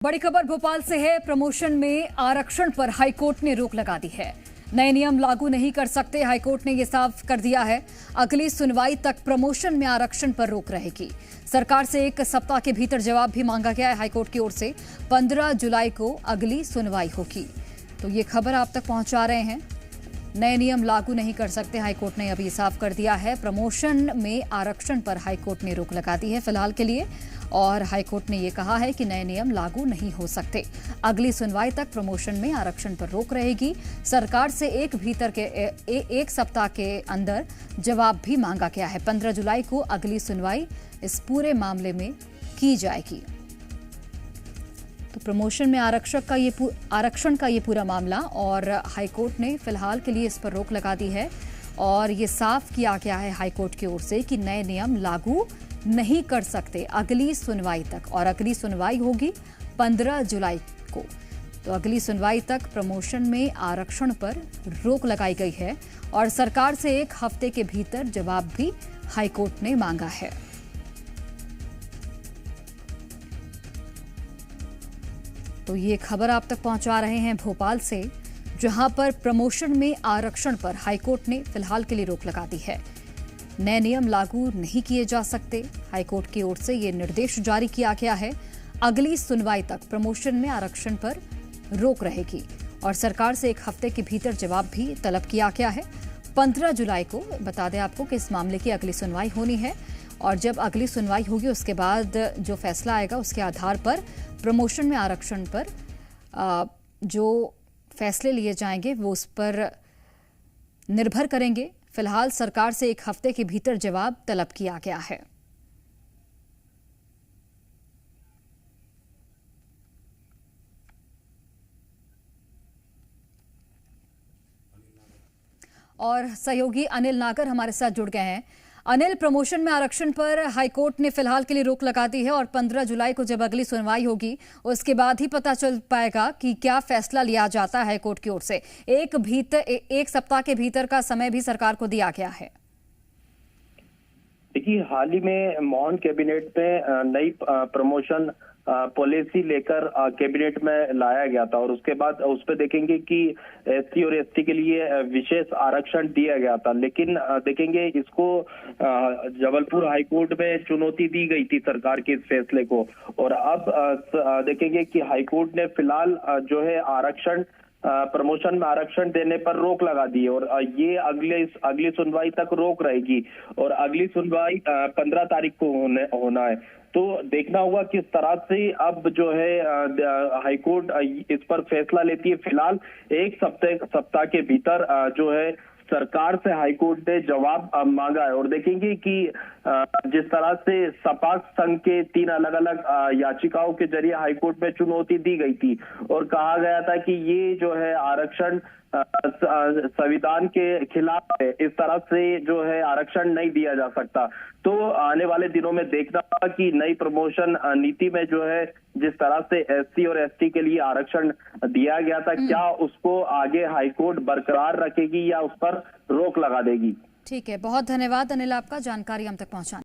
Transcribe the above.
बड़ी खबर भोपाल से है। प्रमोशन में आरक्षण पर हाईकोर्ट ने रोक लगा दी है। नए नियम लागू नहीं कर सकते, हाईकोर्ट ने यह साफ कर दिया है। अगली सुनवाई तक प्रमोशन में आरक्षण पर रोक रहेगी। सरकार से 1 सप्ताह के भीतर जवाब भी मांगा गया है हाईकोर्ट की ओर से। 15 जुलाई को अगली सुनवाई होगी। तो ये खबर आप तक पहुंचा रहे हैं। नए नियम लागू नहीं कर सकते, हाईकोर्ट ने अभी साफ कर दिया है। प्रमोशन में आरक्षण पर हाईकोर्ट ने रोक लगा दी है फिलहाल के लिए, और हाईकोर्ट ने यह कहा है कि नए नियम लागू नहीं हो सकते। अगली सुनवाई तक प्रमोशन में आरक्षण पर रोक रहेगी। सरकार से एक सप्ताह के अंदर जवाब भी मांगा गया है। 15 जुलाई को अगली सुनवाई इस पूरे मामले में की जाएगी। तो प्रमोशन में आरक्षण का ये पूरा मामला, और हाईकोर्ट ने फिलहाल के लिए इस पर रोक लगा दी है। और ये साफ किया गया है हाईकोर्ट की ओर से कि नए नियम लागू नहीं कर सकते अगली सुनवाई तक, और अगली सुनवाई होगी 15 जुलाई को। तो अगली सुनवाई तक प्रमोशन में आरक्षण पर रोक लगाई गई है, और सरकार से 1 हफ्ते के भीतर जवाब भी हाईकोर्ट ने मांगा है। तो ये खबर आप तक पहुंचा रहे हैं भोपाल से, जहां पर प्रमोशन में आरक्षण पर हाईकोर्ट ने फिलहाल के लिए रोक लगा दी है। नए नियम लागू नहीं किए जा सकते, हाईकोर्ट की ओर से ये निर्देश जारी किया गया है। अगली सुनवाई तक प्रमोशन में आरक्षण पर रोक रहेगी, और सरकार से 1 हफ्ते के भीतर जवाब भी तलब किया गया है। 15 जुलाई को बता दें आपको कि इस मामले की अगली सुनवाई होनी है, और जब अगली सुनवाई होगी उसके बाद जो फैसला आएगा उसके आधार पर प्रमोशन में आरक्षण पर जो फैसले लिए जाएंगे वो उस पर निर्भर करेंगे। फिलहाल सरकार से 1 हफ्ते के भीतर जवाब तलब किया गया है। और सहयोगी अनिल नागर हमारे साथ जुड़ गए हैं। अनिल, प्रमोशन में आरक्षण पर हाईकोर्ट ने फिलहाल के लिए रोक लगा दी है, और 15 जुलाई को जब अगली सुनवाई होगी उसके बाद ही पता चल पाएगा कि क्या फैसला लिया जाता है हाईकोर्ट की ओर से। एक सप्ताह के भीतर का समय भी सरकार को दिया गया है। देखिए, हाल ही में मोहन कैबिनेट में नई प्रमोशन पॉलिसी लेकर कैबिनेट में लाया गया था, और उसके बाद उस पर देखेंगे कि एससी और एसटी के लिए विशेष आरक्षण दिया गया था। लेकिन देखेंगे इसको जबलपुर हाईकोर्ट में चुनौती दी गई थी सरकार के इस फैसले को, और अब देखेंगे कि हाईकोर्ट ने फिलहाल जो है आरक्षण प्रमोशन में आरक्षण देने पर रोक लगा दी है, और ये अगली सुनवाई तक रोक रहेगी, और अगली सुनवाई 15 तारीख को होना है। तो देखना होगा किस तरह से अब जो है हाईकोर्ट इस पर फैसला लेती है। फिलहाल 1 सप्ताह के भीतर जो है सरकार से हाईकोर्ट ने जवाब मांगा है, और देखेंगे कि जिस तरह से सपा संघ के 3 अलग अलग याचिकाओं के जरिए हाईकोर्ट में चुनौती दी गई थी, और कहा गया था कि ये जो है आरक्षण संविधान के खिलाफ है, इस तरह से जो है आरक्षण नहीं दिया जा सकता। तो आने वाले दिनों में देखना होगा कि नई प्रमोशन नीति में जो है जिस तरह से एससी और एसटी के लिए आरक्षण दिया गया था, क्या उसको आगे हाईकोर्ट बरकरार रखेगी या उस पर रोक लगा देगी। ठीक है, बहुत धन्यवाद अनिल आपका जानकारी हम तक पहुंचाने।